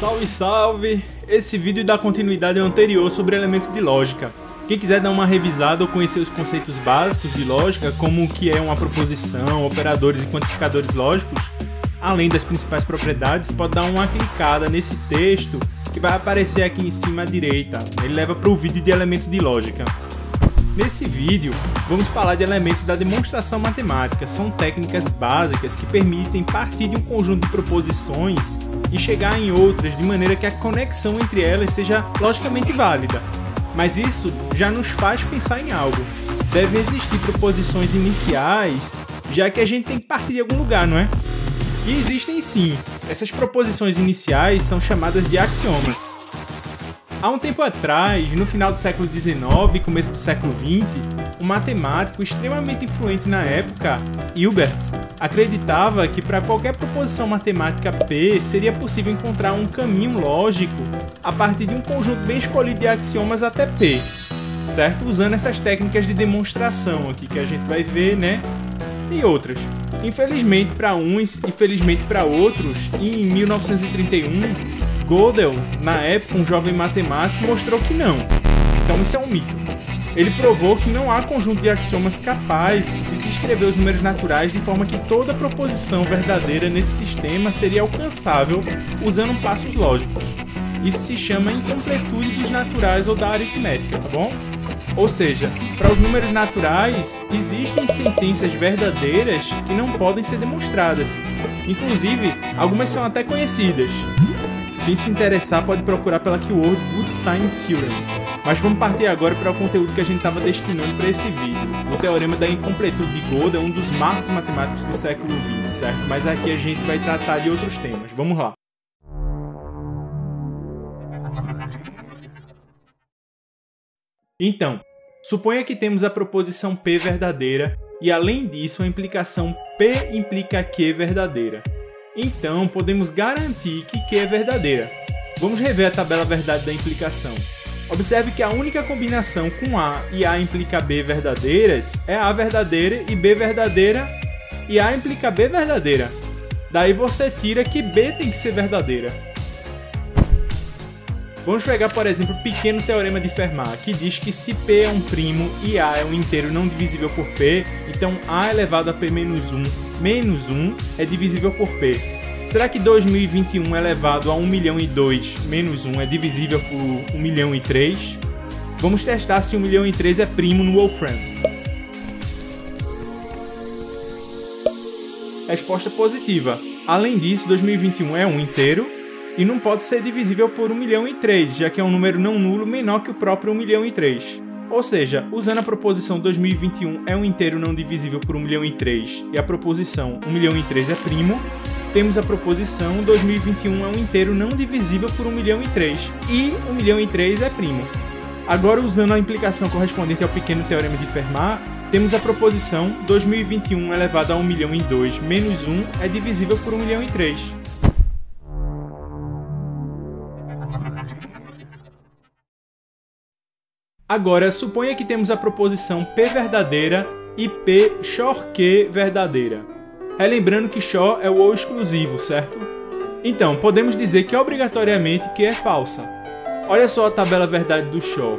Salve, salve! Esse vídeo dá continuidade ao anterior sobre elementos de lógica. Quem quiser dar uma revisada ou conhecer os conceitos básicos de lógica, como o que é uma proposição, operadores e quantificadores lógicos, além das principais propriedades, pode dar uma clicada nesse texto que vai aparecer aqui em cima à direita. Ele leva para o vídeo de elementos de lógica. Nesse vídeo, vamos falar de elementos da demonstração matemática. São técnicas básicas que permitem partir de um conjunto de proposições e chegar em outras de maneira que a conexão entre elas seja logicamente válida. Mas isso já nos faz pensar em algo. Devem existir proposições iniciais, já que a gente tem que partir de algum lugar, não é? E existem sim. Essas proposições iniciais são chamadas de axiomas. Há um tempo atrás, no final do século XIX e começo do século XX, um matemático extremamente influente na época, Hilbert, acreditava que para qualquer proposição matemática P seria possível encontrar um caminho lógico a partir de um conjunto bem escolhido de axiomas até P, certo? Usando essas técnicas de demonstração aqui que a gente vai ver, né? E outras. Infelizmente para uns e felizmente para outros, em 1931, Gödel, na época um jovem matemático, mostrou que não. Então isso é um mito. Ele provou que não há conjunto de axiomas capaz de descrever os números naturais de forma que toda proposição verdadeira nesse sistema seria alcançável usando passos lógicos. Isso se chama incompletude dos naturais ou da aritmética, tá bom? Ou seja, para os números naturais, existem sentenças verdadeiras que não podem ser demonstradas. Inclusive, algumas são até conhecidas. Quem se interessar pode procurar pela keyword Goodstein Theorem. Mas vamos partir agora para o conteúdo que a gente estava destinando para esse vídeo. O teorema da incompletude de Gödel é um dos marcos matemáticos do século XX, certo? Mas aqui a gente vai tratar de outros temas. Vamos lá. Então, suponha que temos a proposição P verdadeira e, além disso, a implicação P implica Q verdadeira. Então, podemos garantir que Q é verdadeira. Vamos rever a tabela verdade da implicação. Observe que a única combinação com A e A implica B verdadeiras é A verdadeira e B verdadeira e A implica B verdadeira. Daí você tira que B tem que ser verdadeira. Vamos pegar, por exemplo, o pequeno teorema de Fermat, que diz que se P é um primo e A é um inteiro não divisível por P, então A elevado a P menos 1 é divisível por P. Será que 2021 elevado a 1.000.002 menos 1 é divisível por 1.000.003? Vamos testar se 1.000.003 é primo no Wolfram. Resposta positiva. Além disso, 2021 é um inteiro e não pode ser divisível por 1.000.003, já que é um número não nulo menor que o próprio 1.000.003. Ou seja, usando a proposição 2021 é um inteiro não divisível por 1.000.003 e a proposição 1.000.003 é primo, temos a proposição 2021 é um inteiro não divisível por 1.000.003 e 1.000.003 é primo. Agora, usando a implicação correspondente ao pequeno teorema de Fermat, temos a proposição 2021 elevado a 1.000.002 menos 1 é divisível por 1.000.003. Agora, suponha que temos a proposição P verdadeira e P XOR Q verdadeira. Relembrando que XOR é o ou exclusivo, certo? Então, podemos dizer que obrigatoriamente Q é falsa. Olha só a tabela verdade do XOR.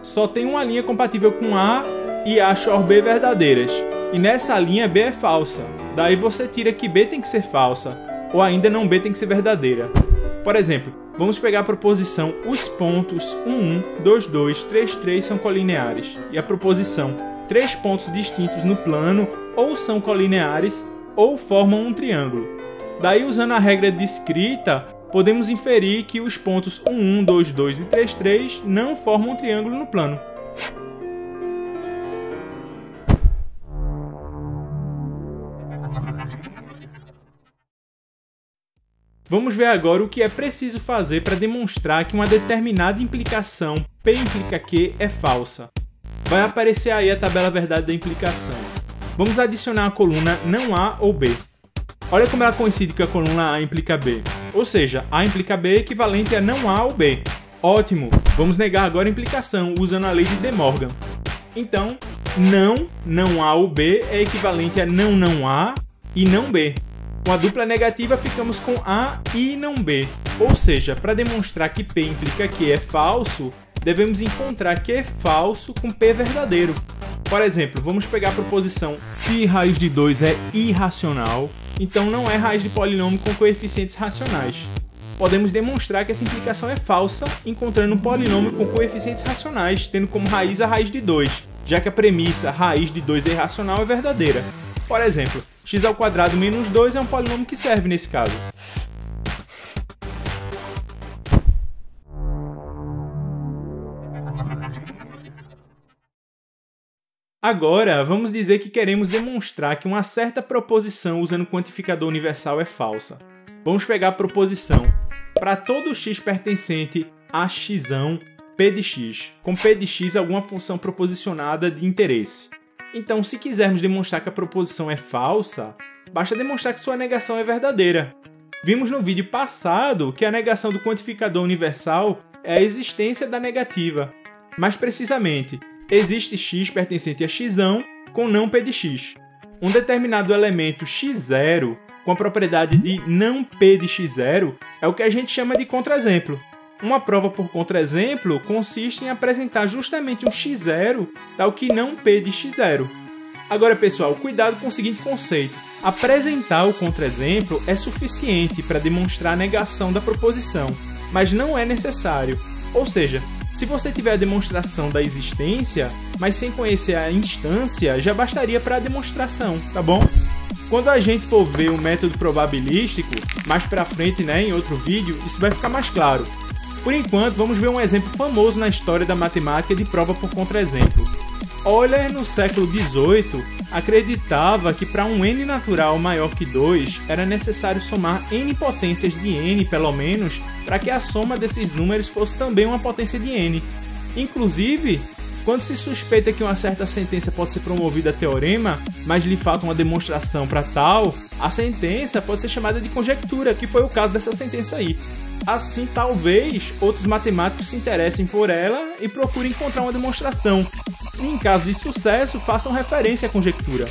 Só tem uma linha compatível com A e A XOR B verdadeiras. E nessa linha B é falsa. Daí você tira que B tem que ser falsa, ou ainda não B tem que ser verdadeira. Por exemplo, vamos pegar a proposição os pontos 1, 2, 2, 3, 3 são colineares e a proposição três pontos distintos no plano ou são colineares ou formam um triângulo. Daí, usando a regra descrita, podemos inferir que os pontos 1, 2, 2 e 3, 3 não formam um triângulo no plano. Vamos ver agora o que é preciso fazer para demonstrar que uma determinada implicação P implica Q é falsa. Vai aparecer aí a tabela verdade da implicação. Vamos adicionar a coluna não A ou B. Olha como ela coincide com a coluna A implica B. Ou seja, A implica B é equivalente a não A ou B. Ótimo! Vamos negar agora a implicação usando a lei de De Morgan. Então, não A ou B é equivalente a não A e não B. Com a dupla negativa ficamos com A e não B. Ou seja, para demonstrar que P implica Q é falso, devemos encontrar Q falso com P verdadeiro. Por exemplo, vamos pegar a proposição se raiz de 2 é irracional, então não é raiz de polinômio com coeficientes racionais. Podemos demonstrar que essa implicação é falsa encontrando um polinômio com coeficientes racionais, tendo como raiz a raiz de 2, já que a premissa raiz de 2 é irracional é verdadeira. Por exemplo, x² menos 2 é um polinômio que serve nesse caso. Agora, vamos dizer que queremos demonstrar que uma certa proposição usando quantificador universal é falsa. Vamos pegar a proposição: para todo x pertencente a x, p de x, com p de x alguma função proposicionada de interesse. Então, se quisermos demonstrar que a proposição é falsa, basta demonstrar que sua negação é verdadeira. Vimos no vídeo passado que a negação do quantificador universal é a existência da negativa. Mais precisamente, existe x pertencente a x com não p de x. Um determinado elemento x0 com a propriedade de não p de x0 é o que a gente chama de contraexemplo. Uma prova por contraexemplo consiste em apresentar justamente um x0 tal que não p de x0. Agora, pessoal, cuidado com o seguinte conceito. Apresentar o contraexemplo é suficiente para demonstrar a negação da proposição, mas não é necessário. Ou seja, se você tiver a demonstração da existência, mas sem conhecer a instância, já bastaria para a demonstração, tá bom? Quando a gente for ver o método probabilístico, mais para frente, em outro vídeo, isso vai ficar mais claro. Por enquanto, vamos ver um exemplo famoso na história da matemática de prova por contraexemplo. Euler, no século XVIII, acreditava que para um n natural maior que 2, era necessário somar n potências de n, pelo menos, para que a soma desses números fosse também uma potência de n. Inclusive, quando se suspeita que uma certa sentença pode ser promovida a teorema, mas lhe falta uma demonstração para tal, a sentença pode ser chamada de conjectura, que foi o caso dessa sentença aí. Assim, talvez outros matemáticos se interessem por ela e procurem encontrar uma demonstração. E, em caso de sucesso, façam referência à conjectura.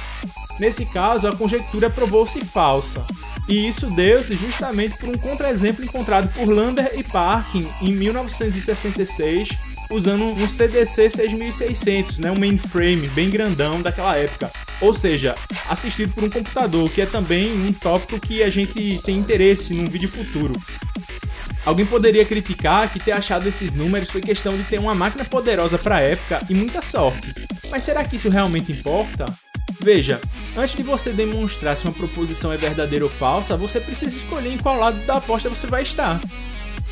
Nesse caso, a conjectura provou-se falsa. E isso deu-se justamente por um contraexemplo encontrado por Lander e Parkin em 1966, usando um CDC 6600, um mainframe bem grandão daquela época. Ou seja, assistido por um computador, que é também um tópico que a gente tem interesse num vídeo futuro. Alguém poderia criticar que ter achado esses números foi questão de ter uma máquina poderosa para a época e muita sorte. Mas será que isso realmente importa? Veja, antes de você demonstrar se uma proposição é verdadeira ou falsa, você precisa escolher em qual lado da aposta você vai estar.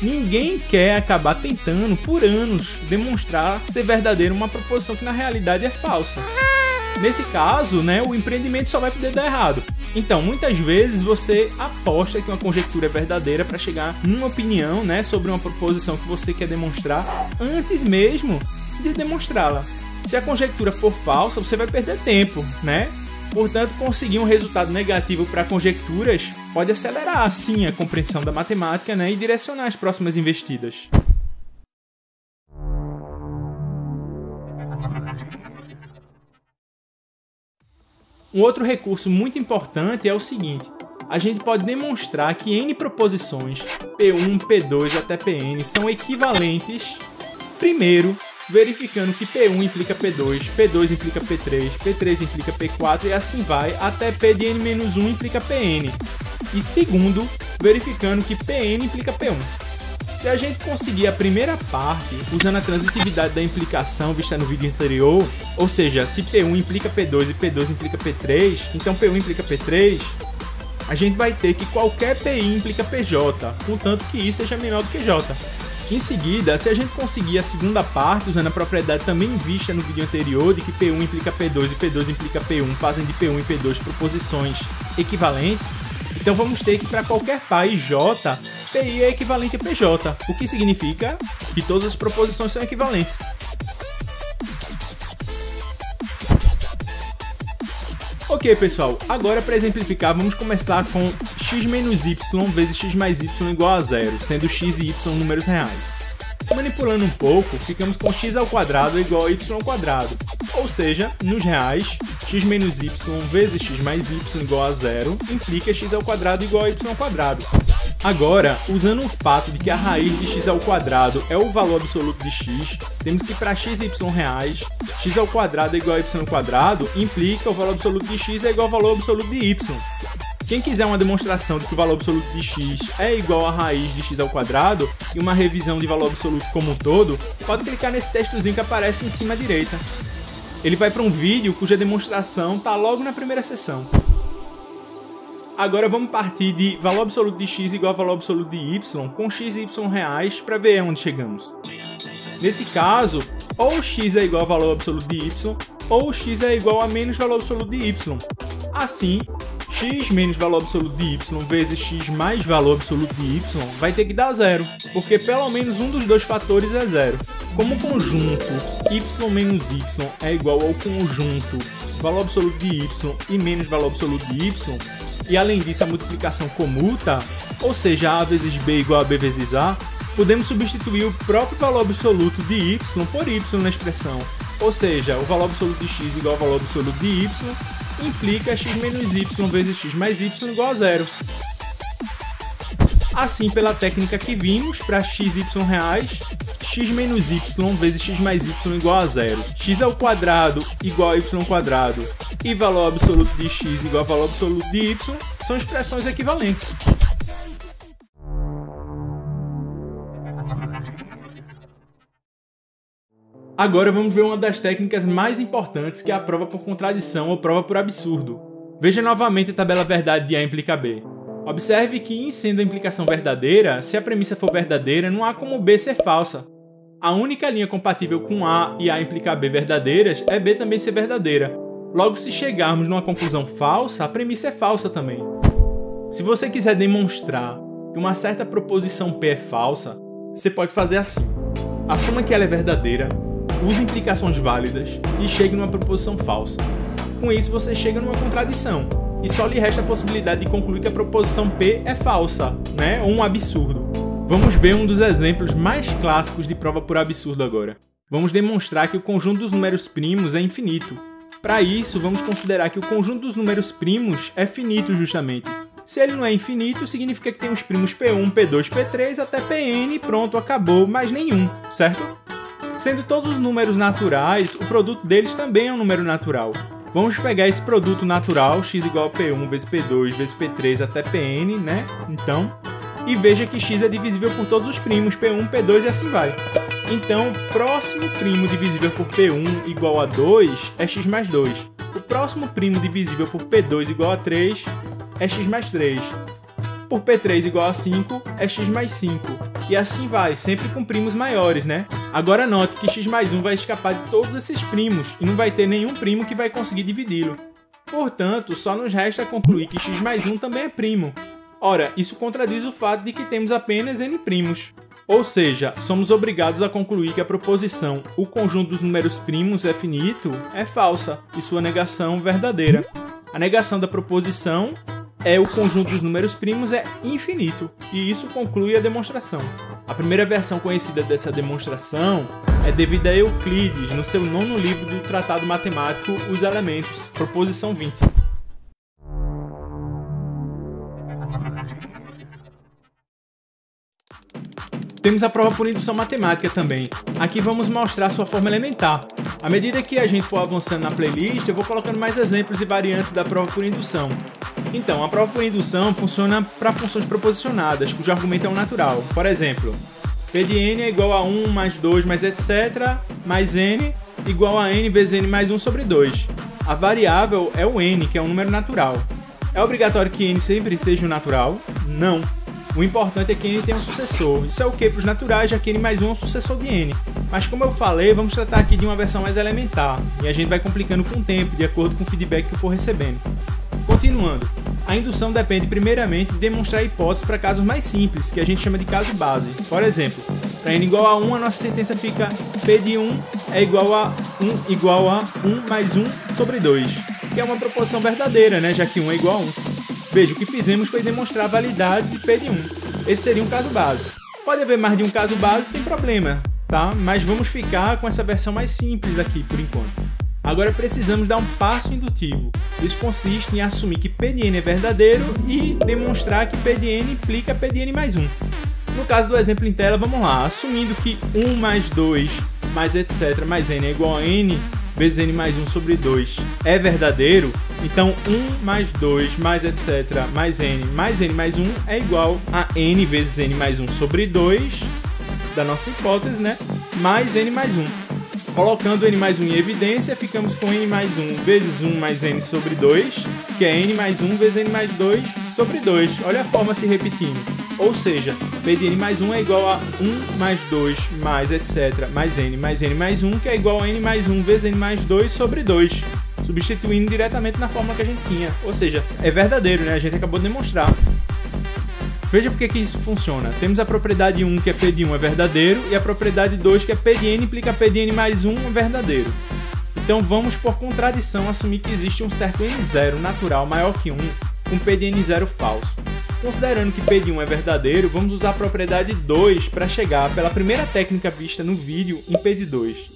Ninguém quer acabar tentando, por anos, demonstrar ser verdadeira uma proposição que na realidade é falsa. Nesse caso, o empreendimento só vai poder dar errado. Então, muitas vezes você aposta que uma conjectura é verdadeira para chegar numa opinião, sobre uma proposição que você quer demonstrar antes mesmo de demonstrá-la. Se a conjectura for falsa, você vai perder tempo, Portanto, conseguir um resultado negativo para conjecturas pode acelerar, assim, a compreensão da matemática, e direcionar as próximas investidas. Um outro recurso muito importante é o seguinte: a gente pode demonstrar que n proposições, P1, P2 até Pn, são equivalentes, primeiro, verificando que P1 implica P2, P2 implica P3, P3 implica P4 e assim vai, até P de n-1 implica Pn. E segundo, verificando que Pn implica P1. Se a gente conseguir a primeira parte, usando a transitividade da implicação vista no vídeo anterior, ou seja, se P1 implica P2 e P2 implica P3, então P1 implica P3, a gente vai ter que qualquer PI implica PJ, contanto que I seja menor do que J. Em seguida, se a gente conseguir a segunda parte, usando a propriedade também vista no vídeo anterior, de que P1 implica P2 e P2 implica P1, fazem de P1 e P2 proposições equivalentes, então vamos ter que para qualquer par J, PI é equivalente a PJ, o que significa que todas as proposições são equivalentes. Ok, pessoal, agora para exemplificar vamos começar com x menos y vezes x mais y igual a zero, sendo x e y números reais. Manipulando um pouco, ficamos com x ao quadrado igual a y ao quadrado, ou seja, nos reais, x menos y vezes x mais y igual a zero implica x ao quadrado igual a y ao quadrado. Agora, usando o fato de que a raiz de x ao quadrado é o valor absoluto de x, temos que para x e y reais, x ao quadrado é igual a y ao quadrado, implica o valor absoluto de x é igual ao valor absoluto de y. Quem quiser uma demonstração de que o valor absoluto de x é igual a raiz de x ao quadrado e uma revisão de valor absoluto como um todo, pode clicar nesse textozinho que aparece em cima à direita. Ele vai para um vídeo cuja demonstração está logo na primeira seção. Agora vamos partir de valor absoluto de x igual a valor absoluto de y com x e y reais para ver onde chegamos. Nesse caso, ou x é igual a valor absoluto de y, ou x é igual a menos valor absoluto de y. Assim, x menos valor absoluto de y vezes x mais valor absoluto de y vai ter que dar zero, porque pelo menos um dos dois fatores é zero. Como o conjunto y menos y é igual ao conjunto valor absoluto de y e menos valor absoluto de y, e além disso a multiplicação comuta, ou seja, a vezes b igual a b vezes a, podemos substituir o próprio valor absoluto de y por y na expressão, ou seja, o valor absoluto de x igual ao valor absoluto de y implica x menos y vezes x mais y igual a zero. Assim, pela técnica que vimos, para x e y reais, x menos y vezes x mais y igual a zero, x ao quadrado igual a y ao quadrado e valor absoluto de x igual a valor absoluto de y são expressões equivalentes. Agora vamos ver uma das técnicas mais importantes, que é a prova por contradição ou prova por absurdo. Veja novamente a tabela verdade de A implica B. Observe que, em sendo a implicação verdadeira, se a premissa for verdadeira, não há como B ser falsa. A única linha compatível com A e A implica B verdadeiras é B também ser verdadeira. Logo, se chegarmos numa conclusão falsa, a premissa é falsa também. Se você quiser demonstrar que uma certa proposição P é falsa, você pode fazer assim. Assuma que ela é verdadeira, use implicações válidas e chegue numa proposição falsa. Com isso, você chega numa contradição. E só lhe resta a possibilidade de concluir que a proposição P é falsa, né? Ou um absurdo. Vamos ver um dos exemplos mais clássicos de prova por absurdo agora. Vamos demonstrar que o conjunto dos números primos é infinito. Para isso, vamos considerar que o conjunto dos números primos é finito justamente. Se ele não é infinito, significa que tem os primos P1, P2, P3 até Pn, pronto, acabou, mais nenhum, certo? Sendo todos os números naturais, o produto deles também é um número natural. Vamos pegar esse produto natural, x igual a P1 vezes P2 vezes P3 até Pn, né? Então, e veja que x é divisível por todos os primos, P1, P2 e assim vai. Então, o próximo primo divisível por P1 igual a 2 é x mais 2. O próximo primo divisível por P2 igual a 3 é x mais 3. Por P3 igual a 5 é x mais 5. E assim vai, sempre com primos maiores, né? Agora note que x mais 1 vai escapar de todos esses primos e não vai ter nenhum primo que vai conseguir dividi-lo. Portanto, só nos resta concluir que x mais 1 também é primo. Ora, isso contradiz o fato de que temos apenas n primos. Ou seja, somos obrigados a concluir que a proposição o conjunto dos números primos é finito é falsa e sua negação verdadeira. A negação da proposição é o conjunto dos números primos é infinito, e isso conclui a demonstração. A primeira versão conhecida dessa demonstração é devida a Euclides, no seu 9º livro do Tratado Matemático Os Elementos, proposição 20. Temos a prova por indução matemática também. Aqui vamos mostrar sua forma elementar. À medida que a gente for avançando na playlist, eu vou colocando mais exemplos e variantes da prova por indução. Então, a prova por indução funciona para funções proposicionadas, cujo argumento é um natural. Por exemplo, P de n é igual a 1 mais 2 mais etc. mais n igual a n vezes n mais 1 sobre 2. A variável é o n, que é um número natural. É obrigatório que n sempre seja um natural? Não. O importante é que n tenha um sucessor. Isso é o que para os naturais, já que n mais 1 é um sucessor de n. Mas como eu falei, vamos tratar aqui de uma versão mais elementar, e a gente vai complicando com o tempo, de acordo com o feedback que eu for recebendo. Continuando, a indução depende primeiramente de demonstrar hipóteses para casos mais simples, que a gente chama de caso base. Por exemplo, para n igual a 1, a nossa sentença fica P de 1 é igual a 1 mais 1 sobre 2, que é uma proposição verdadeira, né? Já que 1 é igual a 1. Veja, o que fizemos foi demonstrar a validade de P de 1. Esse seria um caso base. Pode haver mais de um caso base sem problema, tá? Mas vamos ficar com essa versão mais simples aqui, por enquanto. Agora precisamos dar um passo indutivo. Isso consiste em assumir que P de n é verdadeiro e demonstrar que P de n implica P de n mais 1. No caso do exemplo em tela, vamos lá. Assumindo que 1 mais 2 mais etc mais n é igual a n vezes n mais 1 sobre 2 é verdadeiro, então 1 mais 2 mais etc mais n mais 1 é igual a n vezes n mais 1 sobre 2 da nossa hipótese, né? Mais n mais 1. Colocando n mais 1 em evidência, ficamos com n mais 1 vezes 1 mais n sobre 2, que é n mais 1 vezes n mais 2 sobre 2. Olha a forma se repetindo. Ou seja, P de n mais 1 é igual a 1 mais 2 mais etc mais n mais 1, que é igual a n mais 1 vezes n mais 2 sobre 2. Substituindo diretamente na fórmula que a gente tinha. Ou seja, é verdadeiro, né? A gente acabou de demonstrar. Veja por que isso funciona. Temos a propriedade 1, que é P de 1 é verdadeiro, e a propriedade 2, que é P de n implica P de n mais 1 é verdadeiro. Então vamos, por contradição, assumir que existe um certo n0 natural maior que 1, com P de n0 falso. Considerando que P de 1 é verdadeiro, vamos usar a propriedade 2 para chegar, pela primeira técnica vista no vídeo, em P de 2.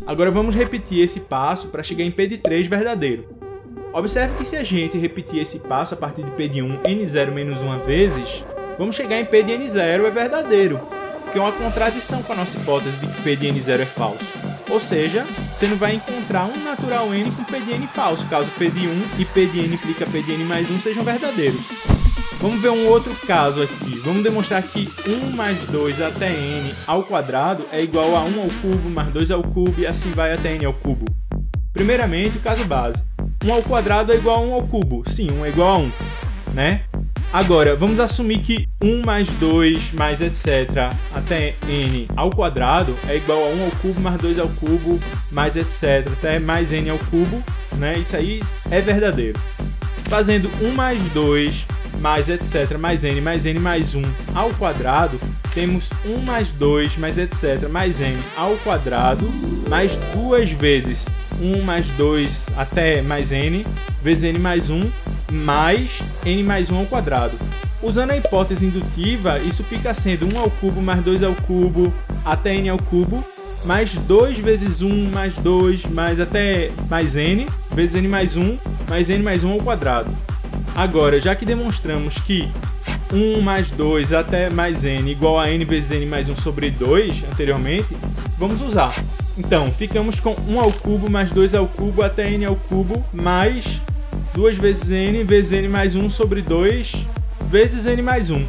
Agora vamos repetir esse passo para chegar em P de 3 verdadeiro. Observe que se a gente repetir esse passo a partir de P de 1 n0 menos 1 vezes, vamos chegar em P de n0 é verdadeiro, que é uma contradição com a nossa hipótese de que P de n0 é falso. Ou seja, você não vai encontrar um natural n com P de n falso, caso P de 1 e P de n implica P de n mais 1 sejam verdadeiros. Vamos ver um outro caso aqui. Vamos demonstrar que 1 mais 2 até n ao quadrado é igual a 1 ao cubo mais 2 ao cubo e assim vai até n ao cubo. Primeiramente, o caso base. 1 ao quadrado é igual a 1 ao cubo. Sim, 1 é igual a 1, né? Agora, vamos assumir que 1 mais 2 mais etc até n ao quadrado é igual a 1 ao cubo mais 2 ao cubo mais etc até mais n ao cubo, né? Isso aí é verdadeiro. Fazendo 1 mais 2 mais etc mais n mais 1 ao quadrado, temos 1 mais 2 mais etc mais n ao quadrado mais duas vezes 1 mais 2 até mais n vezes n mais 1 mais n mais 1 ao quadrado. Usando a hipótese indutiva, isso fica sendo 1 ao cubo mais 2 ao cubo até n ao cubo mais 2 vezes 1 mais 2 mais até mais n vezes n mais 1 mais n mais 1 ao quadrado. Agora, já que demonstramos que 1 mais 2 até mais n igual a n vezes n mais 1 sobre 2 anteriormente, vamos usar. Então, ficamos com 1 ao cubo mais 2 ao cubo até n ao cubo mais 2 vezes n vezes n mais 1 sobre 2 vezes n mais 1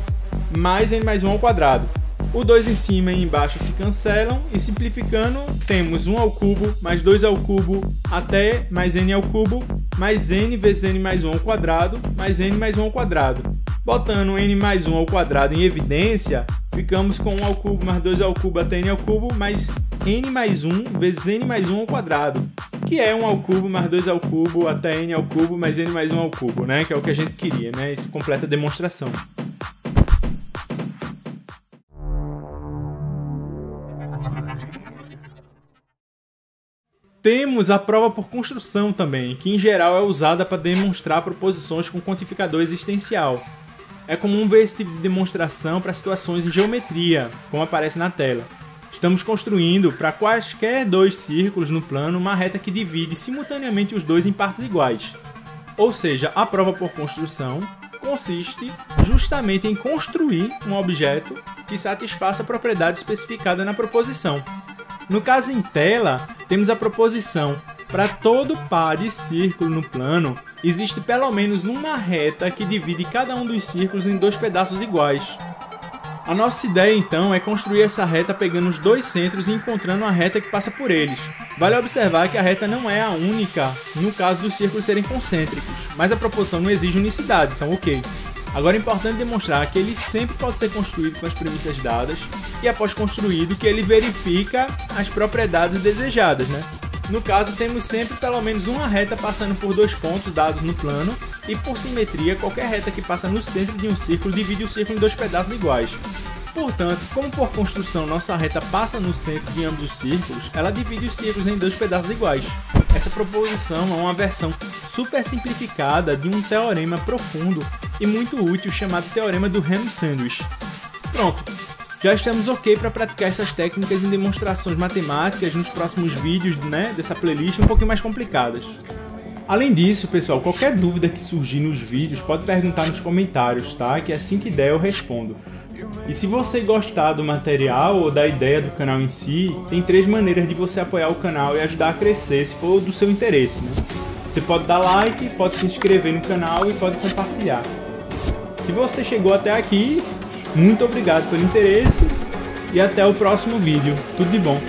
mais n mais 1 ao quadrado. O 2 em cima e embaixo se cancelam e simplificando temos 1 ao cubo mais 2 ao cubo até mais n ao cubo mais n vezes n mais 1 ao quadrado mais n mais 1 ao quadrado. Botando n mais 1 ao quadrado em evidência, ficamos com 1 ao cubo mais 2 ao cubo até n ao cubo mais n mais 1 vezes n mais 1 ao quadrado, que é 1 ao cubo mais 2 ao cubo até n ao cubo mais n mais 1 ao cubo, né? Que é o que a gente queria, né? Isso completa a demonstração. Temos a prova por construção também, que em geral é usada para demonstrar proposições com quantificador existencial. É comum ver esse tipo de demonstração para situações em geometria, como aparece na tela. Estamos construindo para quaisquer dois círculos no plano uma reta que divide simultaneamente os dois em partes iguais. Ou seja, a prova por construção consiste justamente em construir um objeto que satisfaça a propriedade especificada na proposição. No caso em tela, temos a proposição: para todo par de círculo no plano, existe pelo menos uma reta que divide cada um dos círculos em dois pedaços iguais. A nossa ideia então é construir essa reta pegando os dois centros e encontrando a reta que passa por eles. Vale observar que a reta não é a única no caso dos círculos serem concêntricos, mas a proposição não exige unicidade, então ok. Agora é importante demonstrar que ele sempre pode ser construído com as premissas dadas e após construído que ele verifica as propriedades desejadas, né? No caso, temos sempre pelo menos uma reta passando por dois pontos dados no plano e por simetria, qualquer reta que passa no centro de um círculo divide o círculo em dois pedaços iguais. Portanto, como por construção nossa reta passa no centro de ambos os círculos, ela divide os círculos em dois pedaços iguais. Essa proposição é uma versão super simplificada de um teorema profundo e muito útil chamado Teorema do Random Sandwich. Pronto! já estamos ok para praticar essas técnicas em demonstrações matemáticas nos próximos vídeos, né, dessa playlist um pouquinho mais complicadas. Além disso, pessoal, qualquer dúvida que surgir nos vídeos pode perguntar nos comentários, tá? Que assim que der eu respondo. E se você gostar do material ou da ideia do canal em si, tem 3 maneiras de você apoiar o canal e ajudar a crescer, se for do seu interesse, né? Você pode dar like, pode se inscrever no canal e pode compartilhar. Se você chegou até aqui, muito obrigado pelo interesse e até o próximo vídeo. Tudo de bom!